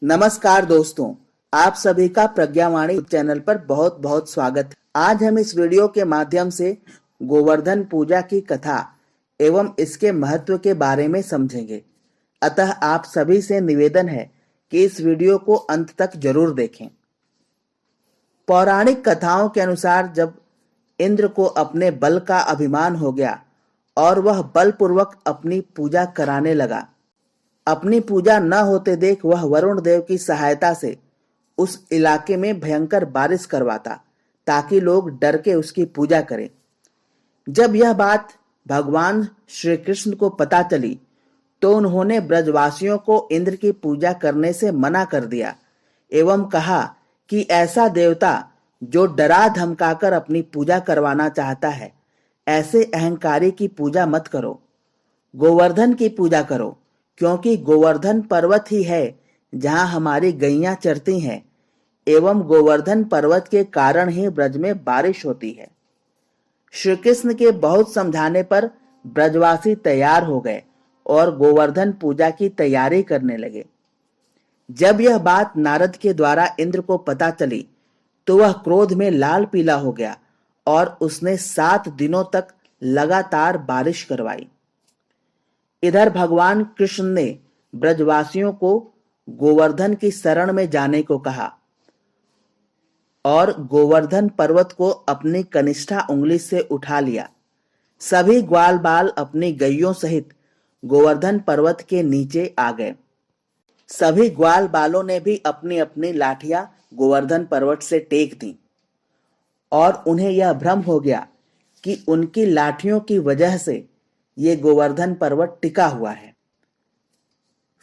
नमस्कार दोस्तों, आप सभी का प्रज्ञावाणी चैनल पर बहुत बहुत स्वागत है। आज हम इस वीडियो के माध्यम से गोवर्धन पूजा की कथा एवं इसके महत्व के बारे में समझेंगे। अतः आप सभी से निवेदन है कि इस वीडियो को अंत तक जरूर देखें। पौराणिक कथाओं के अनुसार जब इंद्र को अपने बल का अभिमान हो गया और वह बलपूर्वक अपनी पूजा कराने लगा, अपनी पूजा न होते देख वह वरुण देव की सहायता से उस इलाके में भयंकर बारिश करवाता ताकि लोग डर के उसकी पूजा करें। जब यह बात भगवान श्री कृष्ण को पता चली तो उन्होंने ब्रजवासियों को इंद्र की पूजा करने से मना कर दिया एवं कहा कि ऐसा देवता जो डरा धमकाकर अपनी पूजा करवाना चाहता है, ऐसे अहंकारी की पूजा मत करो। गोवर्धन की पूजा करो, क्योंकि गोवर्धन पर्वत ही है जहां हमारी गैया चरती हैं एवं गोवर्धन पर्वत के कारण ही ब्रज में बारिश होती है। श्री कृष्ण के बहुत समझाने पर ब्रजवासी तैयार हो गए और गोवर्धन पूजा की तैयारी करने लगे। जब यह बात नारद के द्वारा इंद्र को पता चली तो वह क्रोध में लाल पीला हो गया और उसने 7 दिनों तक लगातार बारिश करवाई। इधर भगवान कृष्ण ने ब्रजवासियों को गोवर्धन की शरण में जाने को कहा और गोवर्धन पर्वत को अपनी कनिष्ठा उंगली से उठा लिया। सभी ग्वाल बाल अपनी गैयों सहित गोवर्धन पर्वत के नीचे आ गए। सभी ग्वाल बालों ने भी अपनी अपनी लाठियां गोवर्धन पर्वत से टेक दी और उन्हें यह भ्रम हो गया कि उनकी लाठियों की वजह से ये गोवर्धन पर्वत टिका हुआ है।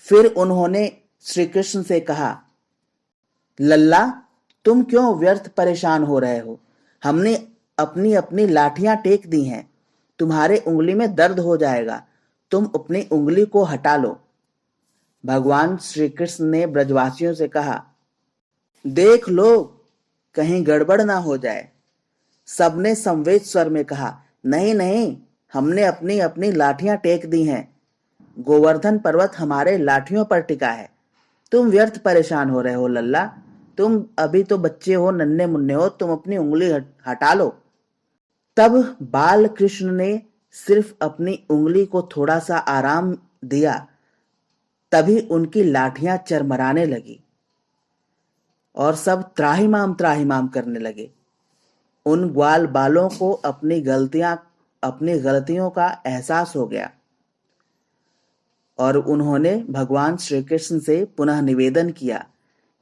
फिर उन्होंने श्री कृष्ण से कहा, लल्ला, तुम क्यों व्यर्थ परेशान हो रहे हो? हमने अपनी अपनी लाठियां टेक दी हैं, तुम्हारे उंगली में दर्द हो जाएगा, तुम अपनी उंगली को हटा लो। भगवान श्री कृष्ण ने ब्रजवासियों से कहा, देख लो कहीं गड़बड़ ना हो जाए। सबने संवेद स्वर में कहा, नहीं नहीं, हमने अपनी अपनी लाठियां टेक दी हैं। गोवर्धन पर्वत हमारे लाठियों पर टिका है। तुम व्यर्थ परेशान हो रहे हो लल्ला, तुम अभी तो बच्चे हो, नन्हे मुन्ने हो, तुम अपनी उंगली हटा लो। तब बाल कृष्ण ने सिर्फ अपनी उंगली को थोड़ा सा आराम दिया, तभी उनकी लाठियां चरमराने लगी और सब त्राहिमाम करने लगे। उन ग्वाल बालों को अपनी गलतियों का एहसास हो गया और उन्होंने भगवान श्री कृष्ण से पुनः निवेदन किया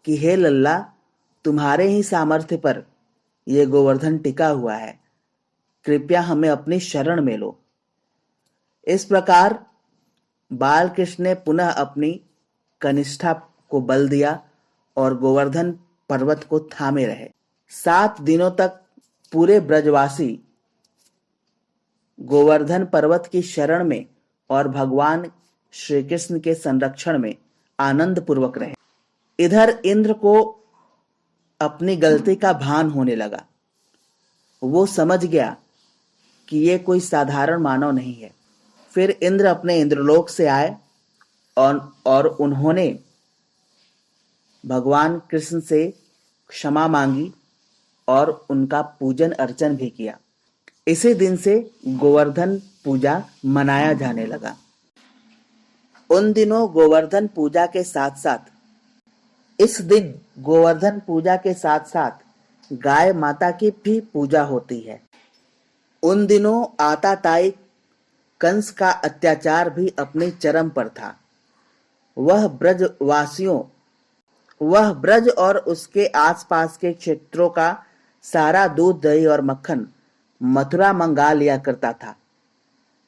कि हे लल्ला, तुम्हारे ही सामर्थ्य पर यह गोवर्धन टिका हुआ है, कृपया हमें अपनी शरण में लो। इस प्रकार बाल कृष्ण ने पुनः अपनी कनिष्ठा को बल दिया और गोवर्धन पर्वत को थामे रहे। 7 दिनों तक पूरे ब्रजवासी गोवर्धन पर्वत की शरण में और भगवान श्री कृष्ण के संरक्षण में आनंद पूर्वक रहे। इधर इंद्र को अपनी गलती का भान होने लगा। वो समझ गया कि ये कोई साधारण मानव नहीं है। फिर इंद्र अपने इंद्रलोक से आए और उन्होंने भगवान कृष्ण से क्षमा मांगी और उनका पूजन अर्चन भी किया। इसी दिन से गोवर्धन पूजा मनाया जाने लगा। उन दिनों गोवर्धन पूजा के साथ साथ इस दिन गोवर्धन पूजा के साथ साथ गाय माता की भी पूजा होती है। उन दिनों आताताई कंस का अत्याचार भी अपने चरम पर था। वह ब्रज और उसके आसपास के क्षेत्रों का सारा दूध, दही और मक्खन मथुरा मंगा लिया करता था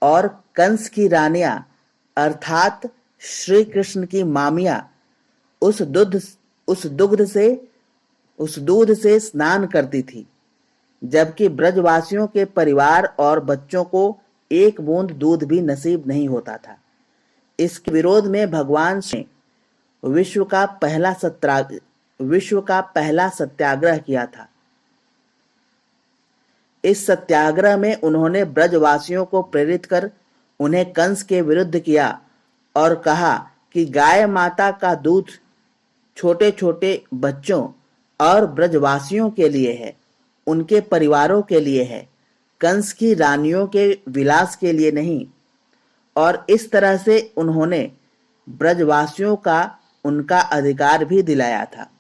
और कंस की रानियां अर्थात श्री कृष्ण की मामियां उस दूध से स्नान करती थी, जबकि ब्रजवासियों के परिवार और बच्चों को एक बूंद दूध भी नसीब नहीं होता था। इसके विरोध में भगवान ने विश्व का पहला सत्याग्रह किया था। इस सत्याग्रह में उन्होंने ब्रजवासियों को प्रेरित कर उन्हें कंस के विरुद्ध किया और कहा कि गाय माता का दूध छोटे छोटे बच्चों और ब्रजवासियों के लिए है, उनके परिवारों के लिए है, कंस की रानियों के विलास के लिए नहीं। और इस तरह से उन्होंने ब्रजवासियों का उनका अधिकार भी दिलाया था।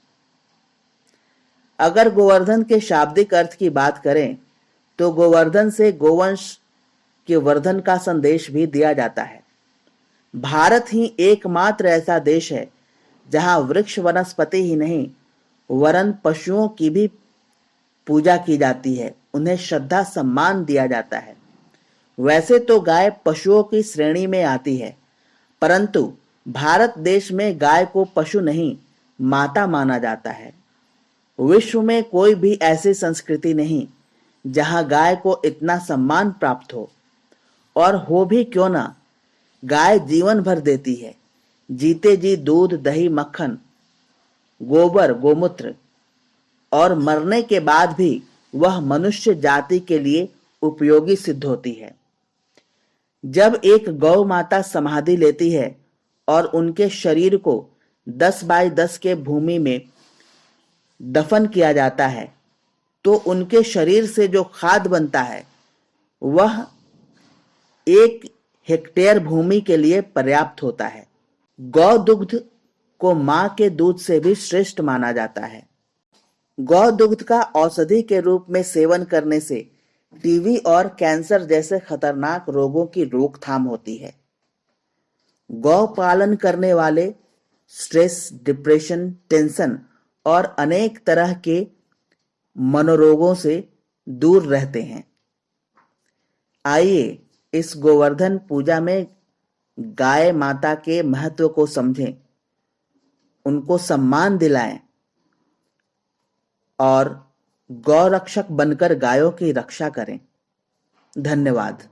अगर गोवर्धन के शाब्दिक अर्थ की बात करें तो गोवर्धन से गोवंश के वर्धन का संदेश भी दिया जाता है। भारत ही एकमात्र ऐसा देश है जहां वृक्ष वनस्पति ही नहीं वरन पशुओं की भी पूजा की जाती है, उन्हें श्रद्धा सम्मान दिया जाता है। वैसे तो गाय पशुओं की श्रेणी में आती है, परंतु भारत देश में गाय को पशु नहीं माता माना जाता है। विश्व में कोई भी ऐसी संस्कृति नहीं जहां गाय को इतना सम्मान प्राप्त हो, और हो भी क्यों ना। गाय जीवन भर देती है, जीते जी दूध दही मक्खन गोबर गोमूत्र, और मरने के बाद भी वह मनुष्य जाति के लिए उपयोगी सिद्ध होती है। जब एक गौ माता समाधि लेती है और उनके शरीर को 10 बाय 10 के भूमि में दफन किया जाता है तो उनके शरीर से जो खाद बनता है वह 1 हेक्टेयर भूमि के लिए पर्याप्त होता है। गौ दुग्ध को मां के दूध से भी श्रेष्ठ माना जाता है। गौ दुग्ध का औषधि के रूप में सेवन करने से टीबी और कैंसर जैसे खतरनाक रोगों की रोकथाम होती है। गौ पालन करने वाले स्ट्रेस, डिप्रेशन, टेंशन और अनेक तरह के मनोरोगों से दूर रहते हैं। आइए इस गोवर्धन पूजा में गाय माता के महत्व को समझें, उनको सम्मान दिलाएं और गौ रक्षक बनकर गायों की रक्षा करें। धन्यवाद।